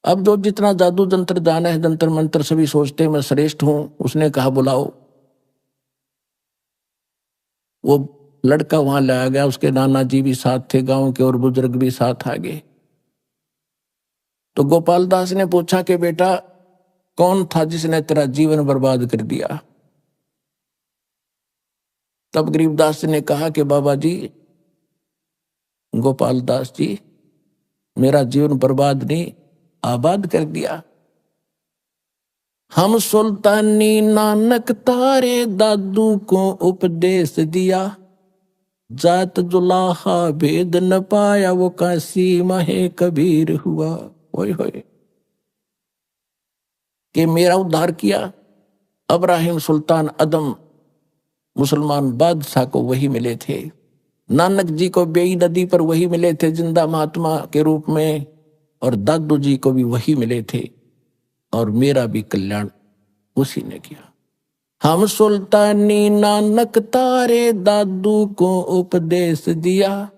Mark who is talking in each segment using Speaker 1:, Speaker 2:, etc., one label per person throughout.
Speaker 1: अब जो जितना जादू जंत्र जाना है, जंतर मंत्र सभी सोचते हैं मैं श्रेष्ठ हूं, उसने कहा बुलाओ। वो लड़का वहां लाया गया, उसके नाना जी भी साथ थे, गांव के और बुजुर्ग भी साथ आ गए। तो गोपाल दास ने पूछा कि बेटा कौन था जिसने तेरा जीवन बर्बाद कर दिया? तब गरीबदास ने कहा कि बाबा जी, गोपाल दास जी, मेरा जीवन बर्बाद नहीं, आबाद कर दिया। हम सुल्तानी नानक तारे दादू को उपदेश दिया, जात जुलाहा भेद न पाया वो काशी माहे कबीर हुआ। होय होय कि मेरा उद्धार किया। अब्राहिम सुल्तान अदम मुसलमान बादशाह को वही मिले थे, नानक जी को बेई नदी पर वही मिले थे जिंदा महात्मा के रूप में, और दादू जी को भी वही मिले थे, और मेरा भी कल्याण उसी ने किया। हम सुल्तानी नानक तारे दादू को उपदेश दिया,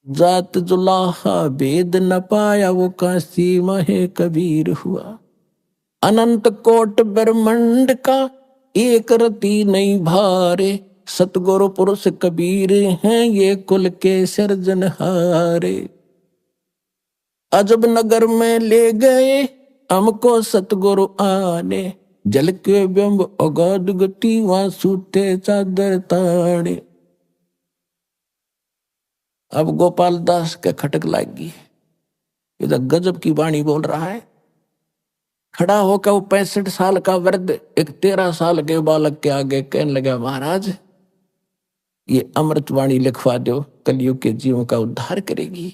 Speaker 1: जात जुलाहा भेद न पाया वो काशी माहे कबीर हुआ। अनंत कोट ब्रह्मंड का एक रति नहीं भारे, सतगुरु पुरुष कबीर हैं ये कुल के सिरजनहारे। अजब नगर में ले गए हमको सतगुरु आने, जल के बिंब अगाध गति वहां सूते चादर ताड़े। अब गोपाल दास के खटक लागी, इधर गजब की वाणी बोल रहा है। खड़ा होकर वो 65 साल का वृद्ध एक 13 साल के बालक के आगे कहने लगा, महाराज ये अमृतवाणी लिखवा दो, कलयुग के जीवों का उद्धार करेगी।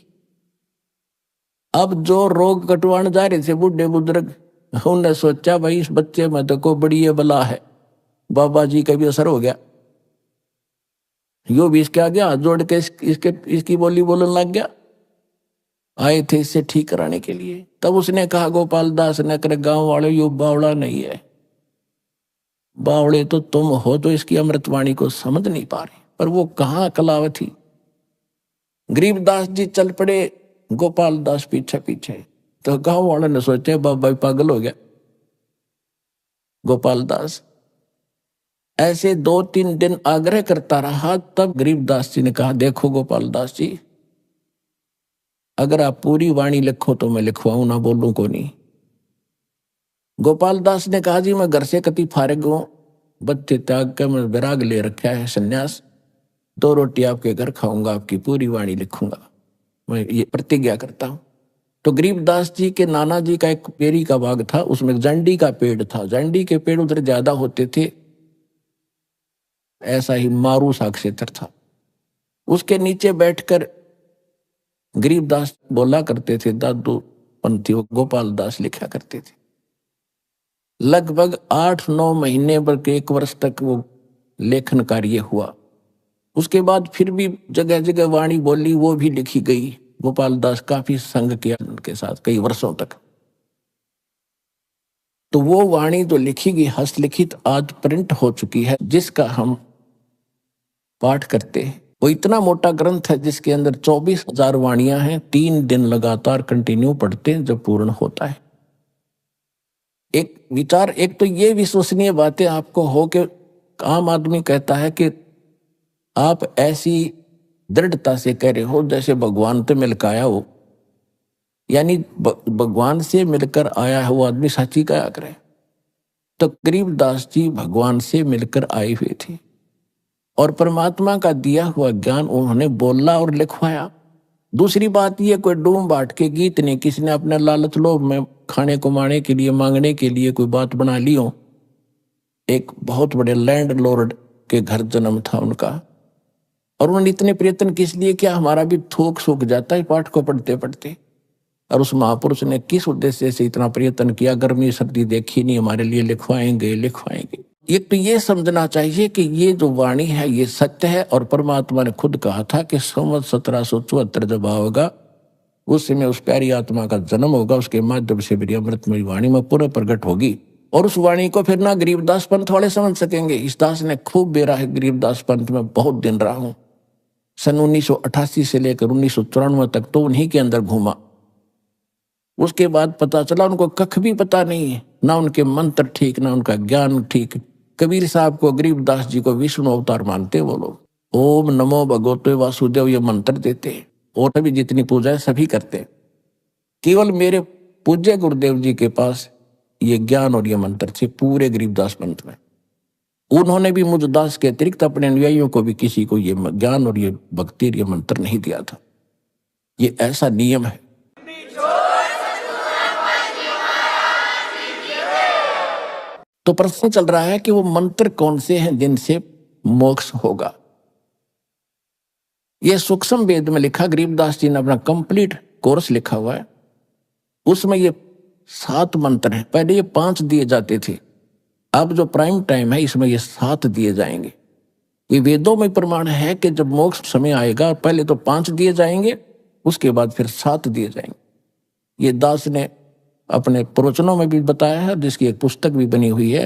Speaker 1: अब जो रोग कटवाने जा रहे थे बूढ़े बुजुर्ग, उन्होंने सोचा भाई इस बच्चे में तो कोई बड़ी बला है, बाबा जी का भी असर हो गया, यो भी इसके आगे हाथ जोड़ के इसकी बोली बोलने लग गया। आए थे इसे ठीक कराने के लिए। तब उसने कहा गोपाल दास ने, कर गांव वाले यो बावड़ा नहीं है, बावड़े तो तुम हो, तो इसकी अमृतवाणी को समझ नहीं पा रहे। पर वो कहाँ कलावती। गरीबदास जी चल पड़े, गोपाल दास पीछे पीछे। तो गांव वालों ने सोचे बाबा पागल हो गया। गोपाल दास ऐसे 2-3 दिन आग्रह करता रहा। तब गरीबदास जी ने कहा, देखो गोपाल दास जी, अगर आप पूरी वाणी लिखो तो मैं लिखवाऊं, ना बोलूं को नहीं। गोपाल दास ने कहा, जी मैं घर से कति फारग हूं, बच्चे त्याग कर मैं विराग ले रखा है, संन्यास, 2 रोटी आपके घर खाऊंगा, आपकी पूरी वाणी लिखूंगा, मैं ये प्रतिज्ञा करता हूं। तो गरीबदास जी के नाना जी का एक पेरी का बाग था, उसमें जंडी का पेड़ था। जंडी के पेड़ उधर ज्यादा होते थे, ऐसा ही मारू सा क्षेत्र था। उसके नीचे बैठकर गरीबदास बोला करते थे, दादू पंथी गोपाल दास लिखा करते थे। लगभग 8-9 महीने पर 1 वर्ष तक वो लेखन कार्य हुआ। उसके बाद फिर भी जगह जगह वाणी बोली, वो भी लिखी गई। गोपाल दास काफी संग किया उनके साथ कई वर्षों तक। तो वो वाणी जो लिखी गई हस्तलिखित आज प्रिंट हो चुकी है, जिसका हम पाठ करते हैं। वो इतना मोटा ग्रंथ है जिसके अंदर 24,000 वाणियां हैं। 3 दिन लगातार कंटिन्यू पढ़ते हैं जब पूर्ण होता है। एक विचार, एक तो ये विश्वसनीय बातें आपको हो कि आम आदमी कहता है कि आप ऐसी दृढ़ता से कह रहे हो जैसे भगवान से मिलकर आया हो, यानी भगवान से मिलकर आया हुआ आदमी सच्ची कहा करे। तो गरीबदास जी भगवान से मिलकर आए हुए थे और परमात्मा का दिया हुआ ज्ञान उन्होंने बोला और लिखवाया। दूसरी बात ये, कोई डूम बाट के गीत नहीं, किसी ने अपने लालच लोभ में खाने को माने के लिए मांगने के लिए कोई बात बना ली हो। एक बहुत बड़े लैंड लॉर्ड के घर जन्म था उनका, और उन्होंने इतने प्रयत्न किस लिए किया, हमारा भी थोक सूख जाता है पाठ को पढ़ते पढ़ते। और उस महापुरुष ने किस उद्देश्य से इतना प्रयत्न किया, गर्मी सर्दी देखी नहीं, हमारे लिए लिखवाएंगे लिखवाएंगे। एक तो ये समझना चाहिए कि ये जो वाणी है ये सत्य है, और परमात्मा ने खुद कहा था कि संवत 1774 जब आओगा उस समय उस प्यारी आत्मा का जन्म होगा, उसके माध्यम से मेरी अमृतमयी वाणी में पूरा प्रकट होगी। और उस वाणी को फिर ना गरीबदास पंथ वाले समझ सकेंगे। इस दास ने खूब बेरा है गरीबदास पंथ में, बहुत दिन रहा हूं। सन 1988 से लेकर 1994 तक तो उन्हीं के अंदर घूमा। उसके बाद पता चला उनको कख भी पता नहीं है, ना उनके मंत्र ठीक, ना उनका ज्ञान ठीक। कबीर साहब को, गरीबदास जी को विष्णु अवतार मानते वो लोग। ओम नमो भगवते वासुदेव ये मंत्र देते, और सभी जितनी पूजा है सभी करते। केवल मेरे पूज्य गुरुदेव जी के पास ये ज्ञान और ये मंत्र थे पूरे गरीबदास पंथ में। उन्होंने भी मुझ दास के अतिरिक्त अपने अनुयायियों को भी किसी को ये ज्ञान और ये भक्ति और ये मंत्र नहीं दिया था। ये ऐसा नियम है। तो प्रश्न चल रहा है कि वो मंत्र कौन से हैं जिनसे मोक्ष होगा। ये सूक्ष्म वेद में लिखा, गरीबदास जी ने अपना कंप्लीट कोर्स लिखा हुआ है, उसमें ये 7 मंत्र हैं। पहले ये 5 दिए जाते थे, अब जो प्राइम टाइम है इसमें ये 7 दिए जाएंगे। ये वेदों में प्रमाण है कि जब मोक्ष समय आएगा पहले तो 5 दिए जाएंगे, उसके बाद फिर 7 दिए जाएंगे। ये दास ने अपने प्रवचनों में भी बताया है, जिसकी एक पुस्तक भी बनी हुई है,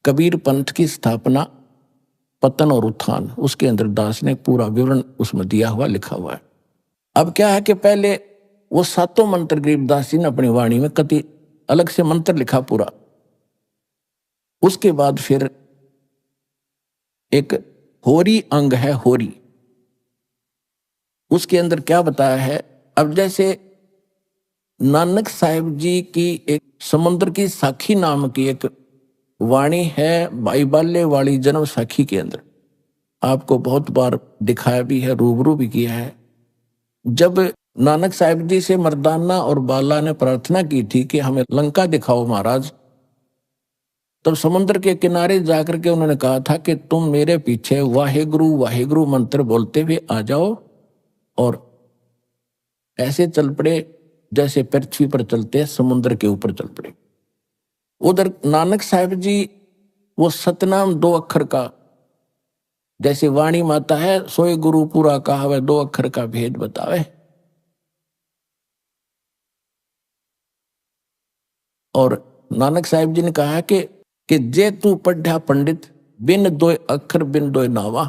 Speaker 1: कबीर पंथ की स्थापना, पतन और उत्थान। उसके अंदर दास ने पूरा विवरण उसमें दिया हुआ, लिखा हुआ है। अब क्या है कि पहले वो 7 मंत्र गरीबदास जी ने अपनी वाणी में कति अलग से मंत्र लिखा पूरा। उसके बाद फिर एक होरी अंग है, होरी, उसके अंदर क्या बताया है। अब जैसे नानक साहिब जी की एक समुद्र की साखी नाम की एक वाणी है, भाई बाल्य वाली जन्म साखी के अंदर आपको बहुत बार दिखाया भी है, रूबरू भी किया है। जब नानक साहिब जी से मर्दाना और बाला ने प्रार्थना की थी कि हमें लंका दिखाओ महाराज, तब समुद्र के किनारे जाकर के उन्होंने कहा था कि तुम मेरे पीछे वाहेगुरु वाहेगुरु मंत्र बोलते हुए आ जाओ, और ऐसे चल पड़े जैसे पृथ्वी पर चलते हैं, समुद्र के ऊपर चल पड़े। उधर नानक साहिब जी वो सतनाम 2 अक्षर का, जैसे वाणी माता है, सोए गुरु पूरा कहावे 2 अक्षर का भेद बतावे। और नानक साहिब जी ने कहा कि जे तू पढ़ा पंडित, बिन 2 अक्षर बिन 2 नावा,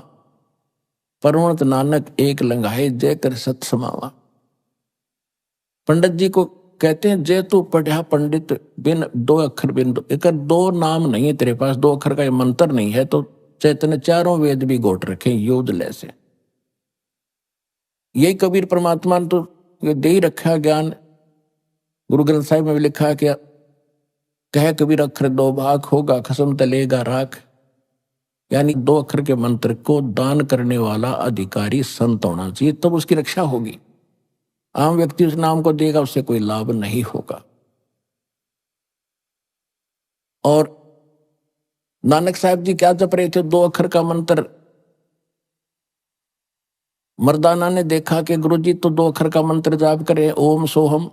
Speaker 1: परवंत नानक एक लंघाए जय कर सत समावा। पंडित जी को कहते हैं जे तू पढ़ा पंडित, बिन 2 अक्षर बिन 2, एक 2 नाम नहीं है तेरे पास, 2 अक्षर का ये मंत्र नहीं है, तो चैतन्य चारों वेद भी घोट रखे योजले से। यही कबीर परमात्मा ने तो ये दे ही रखा ज्ञान। गुरु ग्रंथ साहिब में भी लिखा है कि कह कबीर अक्षर 2 भाग, होगा खसम तलेगा राख। यानी 2 अक्षर के मंत्र को दान करने वाला अधिकारी संत होना चाहिए, तब उसकी रक्षा होगी। आम व्यक्ति उस नाम को देगा, उससे कोई लाभ नहीं होगा। और नानक साहब जी क्या जप रहे थे 2 अक्षर का मंत्र। मर्दाना ने देखा कि गुरुजी तो 2 अक्षर का मंत्र जाप करे, ओम सोहम,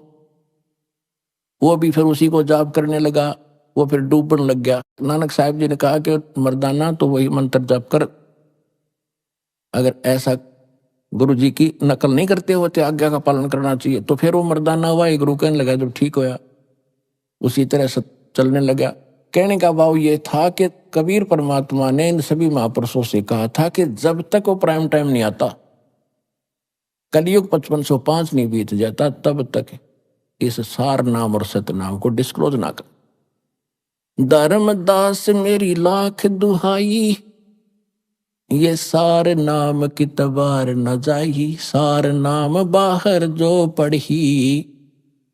Speaker 1: वो भी फिर उसी को जाप करने लगा, वो फिर डूबने लग गया। नानक साहब जी ने कहा कि मर्दाना तो वही मंत्र जाप कर, अगर ऐसा गुरु जी की नकल नहीं करते होते, आज्ञा का पालन करना चाहिए। तो फिर वो मर्दाना हुआ, एक गुरु कहने लगा, जब ठीक होया उसी तरह से चलने लगा। कहने का भाव ये था कि कबीर परमात्मा ने इन सभी महापुरुषों से कहा था कि जब तक वो प्राइम टाइम नहीं आता, कलयुग 5505 नहीं बीत जाता, तब तक इस सार नाम और सतनाम को डिस्क्लोज ना कर। धर्मदास मेरी लाख दुहाई, ये सार नाम की तबार न जाई, सार नाम बाहर जो पढ़ी,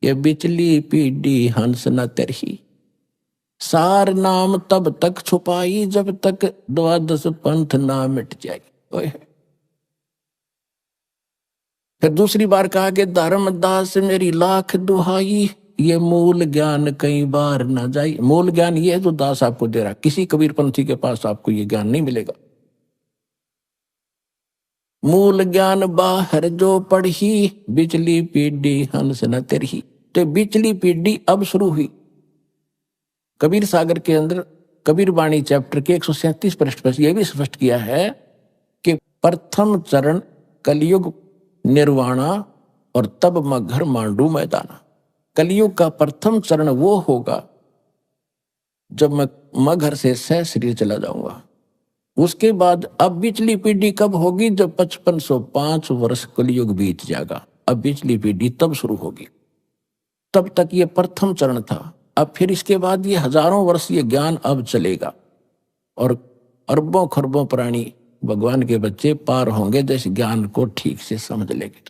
Speaker 1: ये बिचली पीढ़ी हंस न तरही। सार नाम तब तक छुपाई जब तक 12 पंथ ना मिट जाए। फिर दूसरी बार कहा कि धर्मदास मेरी लाख दुहाई, ये मूल ज्ञान कई बार न जाई। मूल ज्ञान ये है जो दास आपको दे रहा, किसी कबीर पंथी के पास आपको ये ज्ञान नहीं मिलेगा। मूल ज्ञान बाहर जो पढ़ी, बिचली पीढ़ी हंस न तरही। तो बिचली पीढ़ी अब शुरू हुई। कबीर सागर के अंदर कबीर वाणी चैप्टर के 137 पृष्ठ पर यह भी स्पष्ट किया है कि प्रथम चरण कलयुग निर्वाणा, और तब मगर मांडू मैदाना। कलयुग का प्रथम चरण वो होगा जब मैं मगर से सह शरीर चला जाऊंगा। उसके बाद अब बिचली पीढ़ी कब होगी, जब 5505 वर्ष कलयुग बीत जाएगा, अब बिचली पीढ़ी तब शुरू होगी। तब तक ये प्रथम चरण था। अब फिर इसके बाद ये हजारों वर्ष ये ज्ञान अब चलेगा और अरबों खरबों प्राणी भगवान के बच्चे पार होंगे जैसे ज्ञान को ठीक से समझ लेंगे।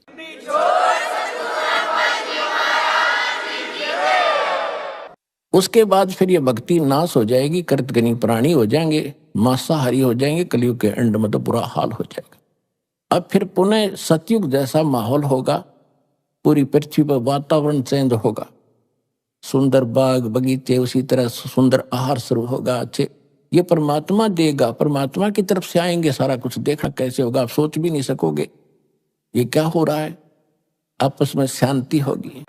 Speaker 1: उसके बाद फिर ये भक्ति नाश हो जाएगी, कृतघ्नी प्राणी हो जाएंगे, मांसाहारी हो जाएंगे, कलयुग के एंड में तो बुरा हाल हो जाएगा। अब फिर पुनः सतयुग जैसा माहौल होगा, पूरी पृथ्वी पर वातावरण चेंज होगा, सुंदर बाग बगीचे, उसी तरह सुंदर आहार शुरू होगा, अच्छे ये परमात्मा देगा, परमात्मा की तरफ से आएंगे, सारा कुछ देखना कैसे होगा आप सोच भी नहीं सकोगे ये क्या हो रहा है। आपस में शांति होगी।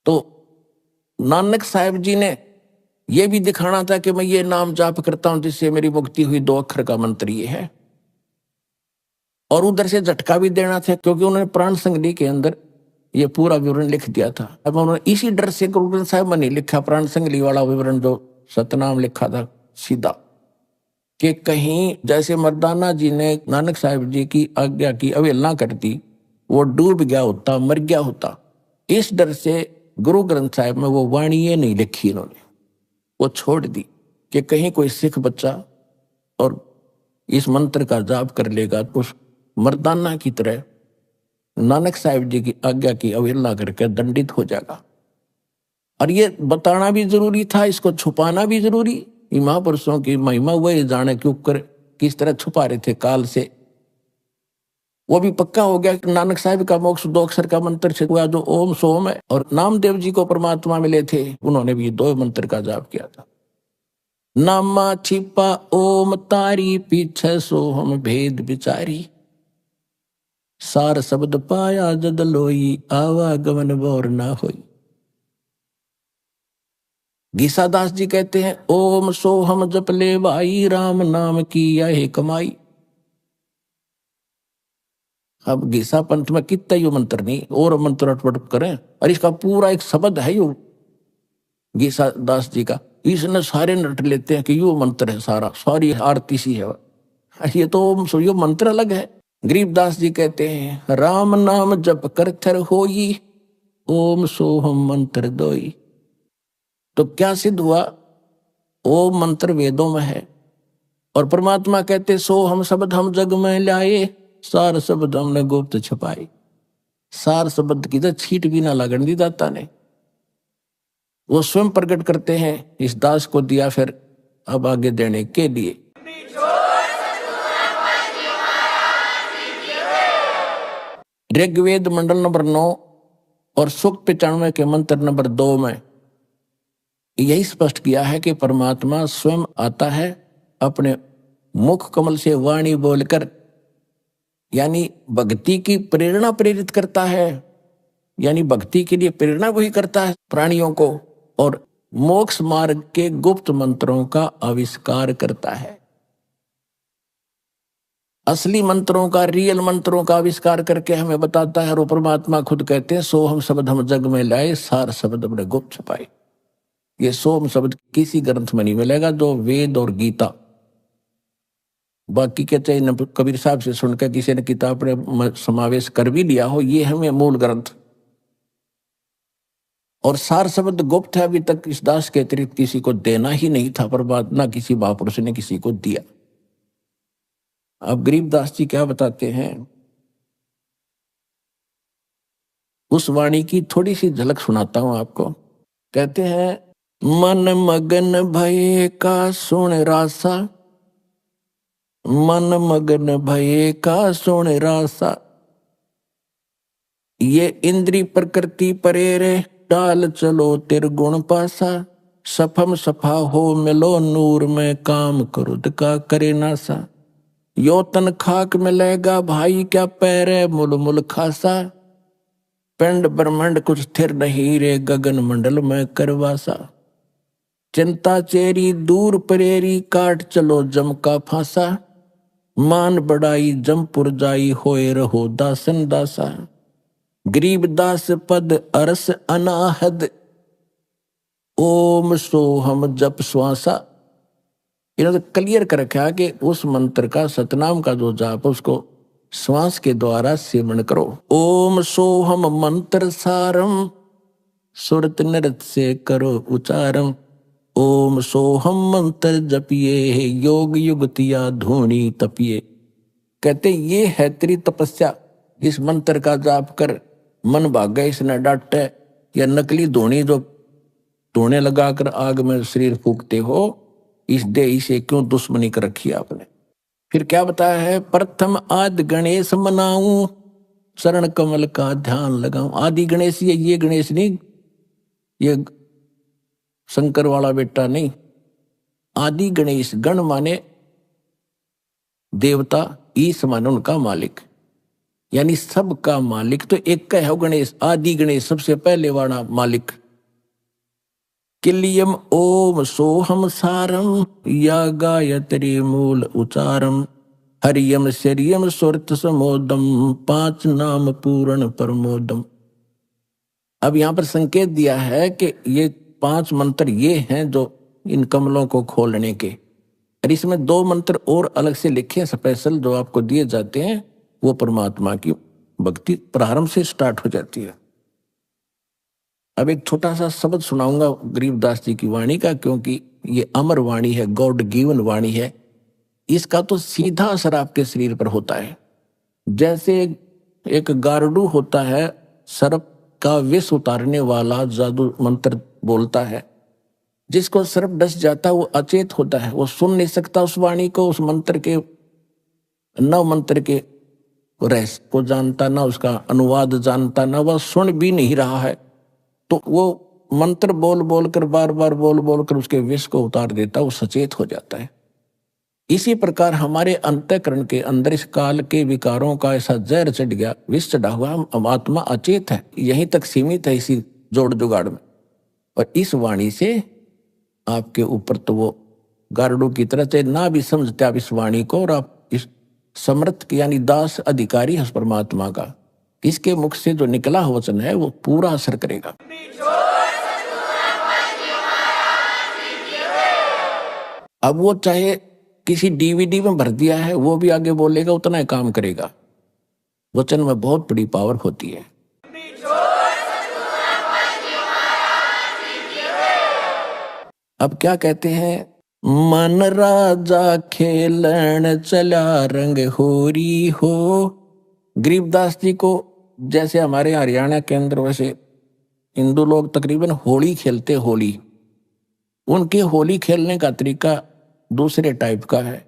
Speaker 1: तो नानक साहब जी ने यह भी दिखाना था कि मैं ये नाम जाप करता हूं जिससे मेरी मुक्ति हुई, 2 अक्षर का मंत्र ये है। और उधर से झटका भी देना था क्योंकि उन्होंने प्राण संगति के अंदर ये पूरा विवरण लिख दिया था। अब उन्होंने इसी डर से गुरु ग्रंथ साहिब में नहीं लिखा प्राण संगति वाला विवरण, जो सतनाम लिखा था सीधा, कि कहीं जैसे मर्दाना जी ने नानक साहिब जी की आज्ञा की अवहेलना कर दी, वो डूब गया होता, मर गया होता। इस डर से गुरु ग्रंथ साहिब में वो वाणी नहीं लिखी इन्होंने, वो छोड़ दी कि कहीं कोई सिख बच्चा और इस मंत्र का जाप कर लेगा तो मर्दाना की तरह नानक साहिब जी की आज्ञा की अवहेलना करके दंडित हो जाएगा। और ये बताना भी जरूरी था, इसको छुपाना भी जरूरी। महापुरुषों की महिमा वही जाने क्यों कर किस तरह छुपा रहे थे काल से। वो भी पक्का हो गया कि नानक साहिब का मोक्ष 2 अक्षर का मंत्र से हुआ जो ओम सोम है, और नामदेव जी को परमात्मा मिले थे, उन्होंने भी 2 मंत्र का जाप किया था। नामा छिपा ओम तारी, पीछे सोहम भेद विचारी, सार शब्द पाया जद लोई, आवागमन बोर ना होई। गीसादास जी कहते हैं ओम सोहम जप ले भाई, राम नाम की यह कमाई। अब गीसा पंथ में कितना यो मंत्र नहीं और मंत्र अटपट करें, और इसका पूरा एक शब्द है यो गीसादास जी का, इसने सारे नट लेते हैं कि यो मंत्र है, सारा सारी आरती सी है। ये तो यो मंत्र अलग है। गरीबदास जी कहते हैं राम नाम जप कर थर होई, ओम सोहम मंत्र दोई। तो क्या सिद्ध हुआ, ओम मंत्र वेदों में है, और परमात्मा कहते सो हम शब्द हम जग में लाए, सार शब्द हमने गुप्त छुपाए। सार शब्द की तो छीट भी ना लगन दी दाता ने, वो स्वयं प्रकट करते हैं, इस दास को दिया फिर अब आगे देने के लिए। ऋग्वेद मंडल नंबर 9 और सूक्त 95 के मंत्र नंबर 2 में यही स्पष्ट किया है कि परमात्मा स्वयं आता है, अपने मुख कमल से वाणी बोलकर, यानी भक्ति की प्रेरणा प्रेरित करता है, यानी भक्ति के लिए प्रेरणा वही करता है प्राणियों को, और मोक्ष मार्ग के गुप्त मंत्रों का आविष्कार करता है। असली मंत्रों का, रियल मंत्रों का आविष्कार करके हमें बताता है। और परमात्मा खुद कहते हैं सो हम शब्द हम जग में लाए, सार शब्द हमने गुप्त छुपाए। ये सोम शब्द किसी ग्रंथ में नहीं मिलेगा, जो वेद और गीता, बाकी के चाहे कबीर साहब से सुनकर किसी ने किताब में समावेश कर भी लिया हो, ये हमें मूल ग्रंथ। और सार शब्द गुप्त है, अभी तक इस दास के अतिरिक्त किसी को देना ही नहीं था, परमात्मा किसी महापुरुष ने किसी को दिया। अब गरीबदास जी क्या बताते हैं, उस वाणी की थोड़ी सी झलक सुनाता हूं आपको। कहते हैं मन मगन भये का सुन रासा, मन मगन भये का सुन रासा, ये इंद्री प्रकृति परेरे, डाल चलो तिरगुण पासा, सफम सफा हो मिलो नूर में, काम क्रोध का करे नासा, यो तन खाक मिलेगा भाई, क्या पैरे मुल मुल खासा, पिंड ब्रह्मांड कुछ स्थिर नहीं रे, गगन मंडल में करवासा, चिंता चेरी दूर परेरी, काट चलो जम का फांसा, मान बढ़ाई जमपुर जाई, होए रहो दासन दासा, गरीब दास पद अरस अनाहद, ओम सोहम जप श्वासा। इन्होंने क्लियर कर रखा कि उस मंत्र का, सतनाम का जो जाप उसको श्वास के द्वारा सेवन करो। ओम सोहम मंत्र सारम, सुरत नृत से करो उच्चारम। ओम सोहम मंत्र जपिए, योग युगतिया धूनी तपिए। कहते ये है तेरी तपस्या, इस मंत्र का जाप कर, मन भागे इसने डांटे, या नकली धूनी जो धोने लगाकर आग में शरीर फूकते हो, इस देह से क्यों दुश्मनी कर रखी आपने। फिर क्या बताया है, प्रथम आदि गणेश मनाऊं, चरण कमल का ध्यान लगाऊं। आदि गणेश ये गणेश नहीं, ये शंकर वाला बेटा नहीं। आदि गणेश, गण माने देवता, ईश माने उनका मालिक, यानी सबका मालिक तो एक का है गणेश। आदि गणेश सबसे पहले वाला मालिक। किलियम ओम सोहम सारम, या गायत्री मूल उचारम। हरियम शरियम सुरत समोदम, पांच नाम पूर्ण प्रमोदम। अब यहां पर संकेत दिया है कि ये 5 मंत्र ये हैं जो इन कमलों को खोलने के। और इसमें 2 मंत्र और अलग से लिखे स्पेशल जो आपको दिए जाते हैं, वो परमात्मा की भक्ति प्रारंभ से स्टार्ट हो जाती है। अब एक छोटा सा शब्द सुनाऊंगा गरीबदास जी की वाणी का, क्योंकि ये अमर वाणी है, गॉड गिवन वाणी है। इसका तो सीधा असर आपके शरीर पर होता है। जैसे एक गारडू होता है, सर्प का विष उतारने वाला जादू मंत्र बोलता है, जिसको सर्प डस जाता है वो अचेत होता है, वो सुन नहीं सकता उस वाणी को, उस मंत्र के नव मंत्र के रहस्य को जानता, ना उसका अनुवाद जानता, ना वह सुन भी नहीं रहा है। तो वो मंत्र बोल बोल कर, बार बार बोल बोल कर उसके विष को उतार देता, वो सचेत हो जाता है। इसी प्रकार हमारे अंतःकरण के अंदर इस काल के विकारों का ऐसा जहर चढ़ गया, विष चढ़ा हुआ, हम आत्मा अचेत है, यहीं तक सीमित है इसी जोड़ जुगाड़ में। और इस वाणी से आपके ऊपर तो वो गारडू की तरह से ना भी समझते आप इस वाणी को, और आप इस समर्थ यानी दास अधिकारी है परमात्मा का, इसके मुख से जो निकला वचन है वो पूरा असर करेगा। अब वो चाहे किसी डीवीडी में भर दिया है, वो भी आगे बोलेगा, उतना ही काम करेगा। वचन में बहुत बड़ी पावर होती है। अब क्या कहते हैं, मन राजा खेलन चला रंग होरी हो। गरीबदास जी को जैसे हमारे हरियाणा के अंदर वैसे हिंदू लोग तकरीबन होली खेलते, होली उनके होली खेलने का तरीका दूसरे टाइप का है।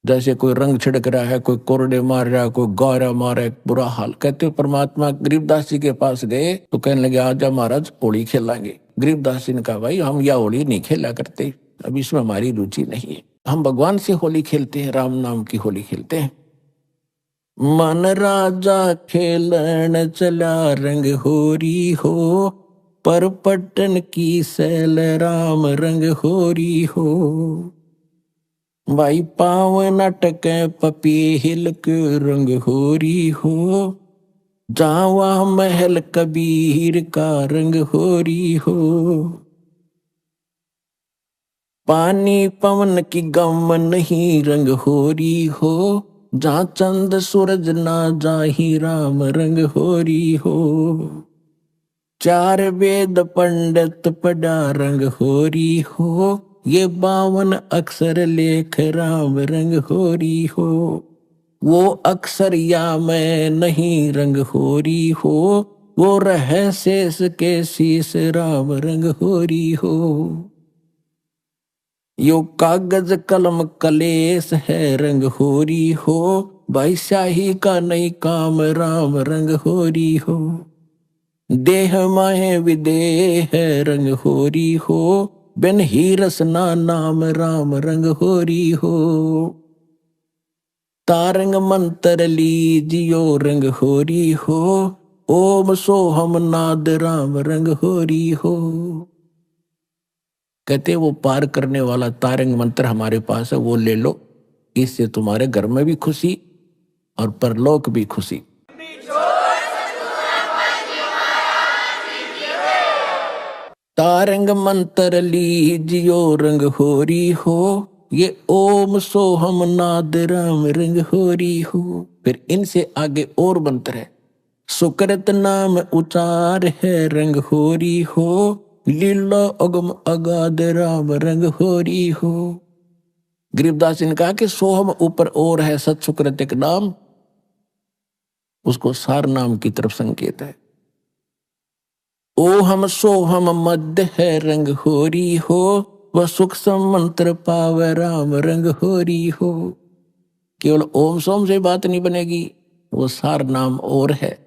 Speaker 1: जैसे कोई रंग छिड़क रहा है, कोई कोरडे मार रहा है, कोई गौरा मार रहा है, बुरा हाल। कहते परमात्मा गरीबदास जी के पास गए तो कहने लगे, आजा महाराज होली खेलेंगे। गरीबदास जी ने कहा, भाई हम यह होली नहीं खेला करते, अब इसमें हमारी रुचि नहीं है, हम भगवान से होली खेलते हैं, राम नाम की होली खेलते हैं। मन राजा खेलन चला रंग होरी हो, पर पट्टन की सैल राम रंग होरी हो। भाई पावन अटक पपी हिल के रंग होरी हो, जावा महल कबीर का रंग होरी हो। पानी पवन की गम नहीं रंग होरी हो, जहाँ चंद सूरज ना जाही राम रंग होरी हो। 4 वेद पंडित पढ़ा रंग होरी हो, ये 52 अक्षर लेख राम रंग होरी हो। वो अक्षर या मैं नहीं रंग होरी हो, वो रह शेष के शीश राम रंग होरी हो। यो कागज कलम कलेश है रंग होरी हो, भाई शाही का नहीं काम राम रंग होरी हो। देह माहे विदेह रंग होरी हो, बिन ही रसना नाम राम रंग होरी हो। तारंग मंत्र लीजियो रंग होरी हो, ओम सोहम नाद राम रंग होरी हो। कहते वो पार करने वाला तारंग मंत्र हमारे पास है, वो ले लो, इससे तुम्हारे घर में भी खुशी और परलोक भी खुशी। तारंग मंत्र लीजियो रंग होरी हो, ये ओम सोहम नाद राम रंग होरी हो। फिर इनसे आगे और मंत्र है, सुकृत नाम उचार है रंग होरी हो, लीला अगम अगाध राम रंग होरी हो। गरीबदास जी ने कहा कि सोहम ऊपर और है, सत सुकृत एक नाम, उसको सार नाम की तरफ संकेत है। ओहम सोहम मध्य है रंग होरी हो, वह सुख मंत्र पावे राम रंग होरी हो। केवल ओम सोम से बात नहीं बनेगी, वो सार नाम और है।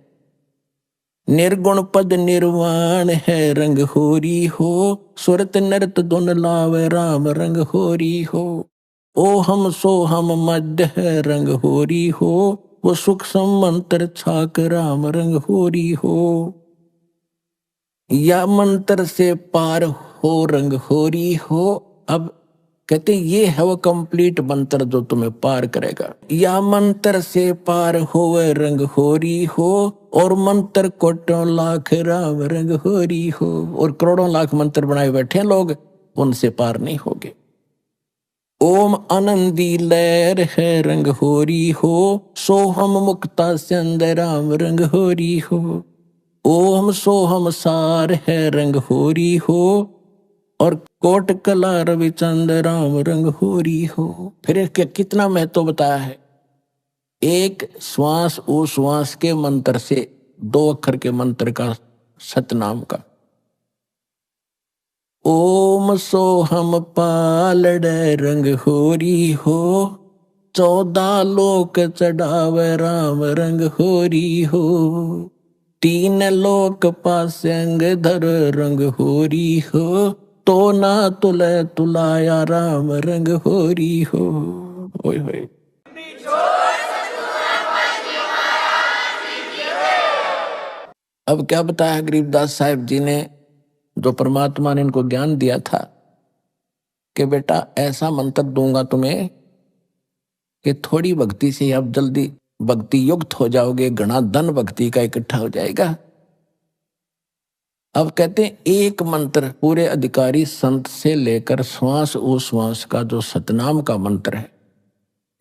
Speaker 1: निर्गुण पद निर्वाण है रंग होरी हो, सुरत नरत दुन लावे राम रंग होरी हो। ओ हम सो हम मध्य है रंग होरी हो, वो सुख मंत्र छाक राम रंग होरी हो। या मंत्र से पार हो रंग होरी हो। अब कहते ये है वो कंप्लीट मंत्र जो तुम्हें पार करेगा। या मंत्र से पार होवे रंग होरी हो, और मंत्र कोटों लाख राम रंग होरी हो। और करोड़ों लाख मंत्र बनाए बैठे लोग, उनसे पार नहीं होगे। ओम आनंदी लहर है रंग होरी हो, सोहम मुक्ता चंद राम रंग होरी हो। ओम सोहम सार है रंग होरी हो, और कोट कला रविचंद राम रंग होरी हो। फिर इसके कितना महत्व बताया है। एक श्वास उस श्वास के मंत्र से, 2 अक्षर के मंत्र का, सतनाम का। ओम सोहम पालड़ रंग होरी हो, 14 लोक चढ़ावे राम रंग होरी हो। 3 लोक पासंग धर रंग होरी हो, तो ना तुले तुलाया राम रंग होरी हो। ओए होए। अब क्या बताया गरीबदास साहिब जी ने, जो परमात्मा ने इनको ज्ञान दिया था कि बेटा ऐसा मंत्र दूंगा तुम्हें कि थोड़ी भक्ति से आप जल्दी भक्ति युक्त हो जाओगे, घना धन भक्ति का इकट्ठा हो जाएगा। अब कहते हैं एक मंत्र पूरे अधिकारी संत से लेकर श्वास ओ श्वास का जो सतनाम का मंत्र है,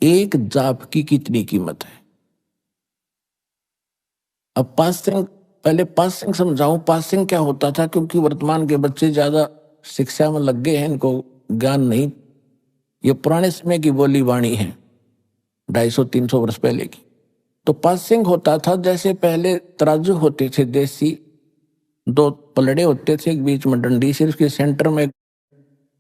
Speaker 1: एक जाप की कितनी कीमत है। अब पासिंग, पहले पासिंग समझाऊं, पासिंग क्या होता था, क्योंकि वर्तमान के बच्चे ज्यादा शिक्षा में लग गए हैं, इनको ज्ञान नहीं। ये पुराने समय की बोली वाणी है, 250-300 वर्ष पहले की। तो पासिंग होता था, जैसे पहले तराजू होते थे देसी, 2 पलड़े होते थे, एक बीच में डंडी, सिर्फ उसके सेंटर में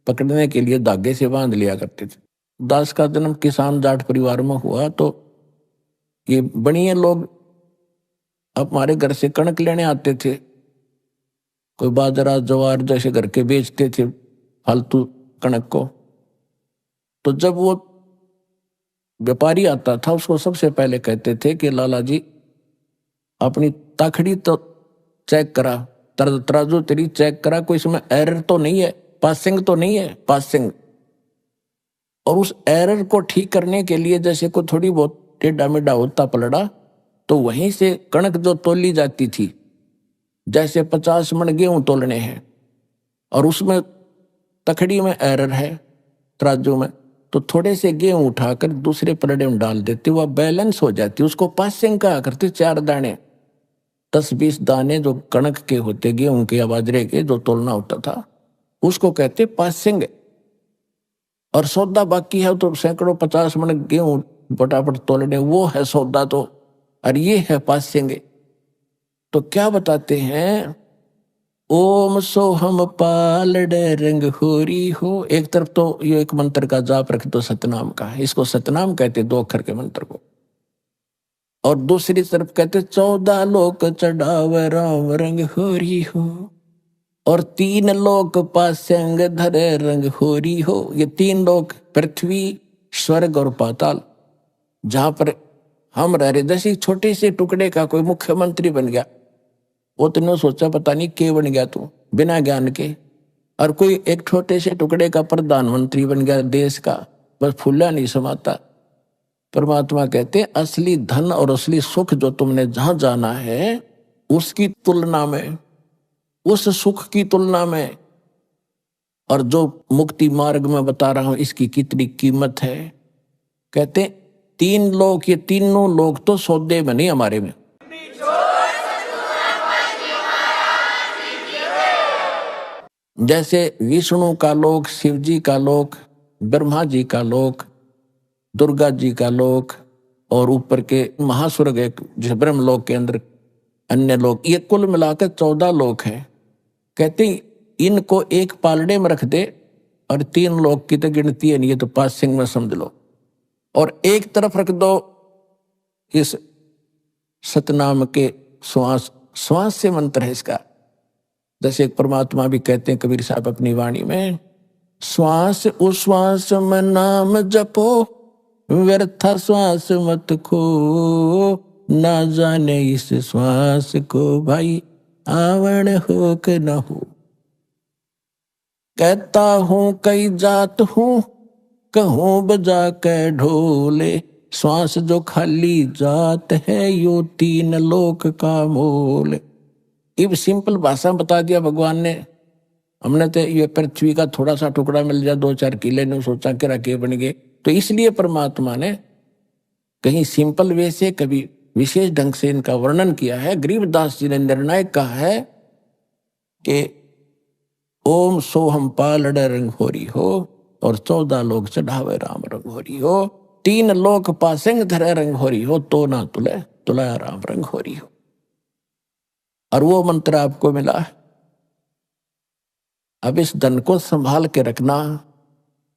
Speaker 1: पकड़ने के लिए धागे से बांध लिया करते थे। दास का जन्म किसान जाट परिवार में हुआ, तो ये बनिए लोग अब हमारे घर से कणक लेने आते थे, कोई बाजरा ज्वार जैसे घर के बेचते थे फालतू कणक को। तो जब वो व्यापारी आता था, उसको सबसे पहले कहते थे कि लाला जी अपनी ताखड़ी तो चेक करा, तराजू तेरी चेक करा, कोई इसमें एरर तो नहीं है, पासिंग तो नहीं है, पासिंग। और उस एरर को ठीक करने के लिए जैसे कोई थोड़ी बहुत टेढ़ा मेढ़ा होता पलड़ा, तो वहीं से कणक जो तोली जाती थी, जैसे 50 मन गेहूं तोलने हैं और उसमें तखड़ी में एरर है तराजू में, तो थोड़े से गेहूं उठाकर दूसरे पलड़े में डाल देते, वह बैलेंस हो जाती, उसको पासिंग कहा करते। 4 दाने 10-20 दाने जो कणक के होते, गेहूं के या बाजरे के जो तोलना होता था, उसको कहते पासिंग। और सौदा बाकी है तो सैकड़ों 50 मन गेहूं फटाफट तोलने, वो है सौदा, तो और ये है पासिंग। तो क्या बताते हैं, ओम सोहम पालड़े रंग होरी हो। एक तरफ तो ये एक मंत्र का जाप रख दो सतनाम का, इसको सतनाम कहते 2 अक्षर के मंत्र को। और दूसरी तरफ कहते 14 लोक चढ़ावे राम रंग होरी हो, और 3 लोक पासंग धरे रंग होरी हो। ये 3 लोक, पृथ्वी, स्वर्ग और पाताल, जहां पर हम रह रहे, जैसे छोटे से टुकड़े का कोई मुख्यमंत्री बन गया, वो तुमने सोचा पता नहीं के बन गया तू बिना ज्ञान के, और कोई एक छोटे से टुकड़े का प्रधानमंत्री बन गया देश का, बस फूला नहीं समाता। परमात्मा कहते हैं असली धन और असली सुख जो तुमने जहां जाना है, उसकी तुलना में, उस सुख की तुलना में और जो मुक्ति मार्ग में बता रहा हूं इसकी कितनी कीमत है। कहते 3 लोग, ये तीनों लोग तो सौदे में नहीं हमारे में। जैसे विष्णु का लोक, शिव जी का लोक, ब्रह्मा जी का लोक, दुर्गा जी का लोक और ऊपर के महास्वर्ग एक ब्रह्म लोक के अंदर अन्य लोक, ये कुल मिलाकर 14 लोक हैं। कहते इनको एक पालने में रख दे और 3 लोक की तो गिनती है नहीं, ये तो पासिंग में समझ लो। और एक तरफ रख दो इस सतनाम के श्वास, श्वास से मंत्र है इसका। जैसे एक परमात्मा भी कहते हैं कबीर साहब अपनी वाणी में, श्वास उश्वास में नाम जपो, व्यर्था श्वास मत खो, ना जाने इस श्वास को भाई आवण हो के न हो। कहता हूं कई जात हूं, कहूं बजा के ढोले, श्वास जो खाली जात है यो 3 लोक का मोल। इब सिंपल भाषा बता दिया भगवान ने। हमने तो ये पृथ्वी का थोड़ा सा टुकड़ा मिल जाए 2-4 किले ने सोचा कि रखे बन गए, तो इसलिए परमात्मा ने कहीं सिंपल वे से कभी विशेष ढंग से इनका वर्णन किया है। गरीबदास जी ने निर्णायक कहा है कि ओम सोहम पालड़ रंग होरी हो और 14 लोग चढ़ावे राम रंग होरी हो, 3 लोक पासेंग धरे रंग होरी हो, तो ना तुले तुलाया राम रंग होरी हो। और वो मंत्र आपको मिला है। अब इस धन को संभाल के रखना,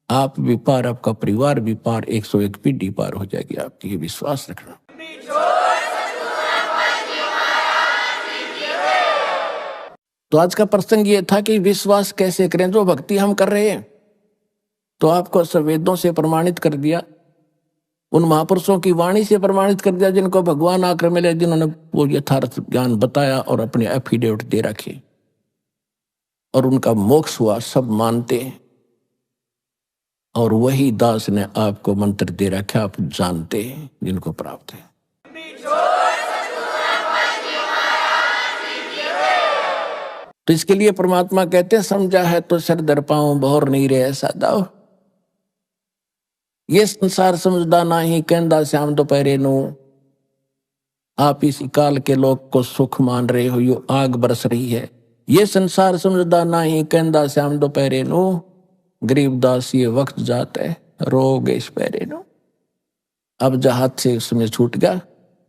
Speaker 1: आप भी पार, आपका परिवार भी पार, 101 पीढ़ी पार हो जाएगी आपकी, ये विश्वास रखना। तो आज का प्रसंग ये था कि विश्वास कैसे करें। जो भक्ति हम कर रहे हैं तो आपको वेदों से प्रमाणित कर दिया, उन महापुरुषों की वाणी से प्रमाणित कर दिया जिनको भगवान आकर मिले, जिन्होंने वो यथार्थ ज्ञान बताया और अपने एफिडेविट दे रखे और उनका मोक्ष हुआ, सब मानते हैं। और वही दास ने आपको मंत्र दे रखा, आप जानते हैं जिनको प्राप्त है। तो इसके लिए परमात्मा कहते हैं समझा है तो सर दर पाऊं, बहुर नहीं रे ऐसा दाओ। ये संसार समझदा नहीं कहंदा श्याम दोपहरे नू, आप इस काल के लोग को सुख मान रहे हो, यो आग बरस रही है। ये संसार समझदा नहीं कहंदा श्याम दोपहरे नू, गरीबदास ये वक्त जाता है रोग इस पैरे नू। अब जहाज से उसमें छूट गया,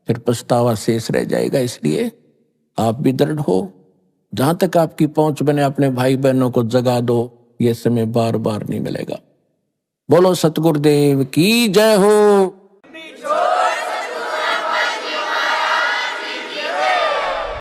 Speaker 1: फिर पछतावा शेष रह जाएगा। इसलिए आप भी दृढ़ हो, जहां तक आपकी पहुंच बने अपने भाई बहनों को जगा दो, ये समय बार बार नहीं मिलेगा। बोलो सतगुरुदेव की जय हो।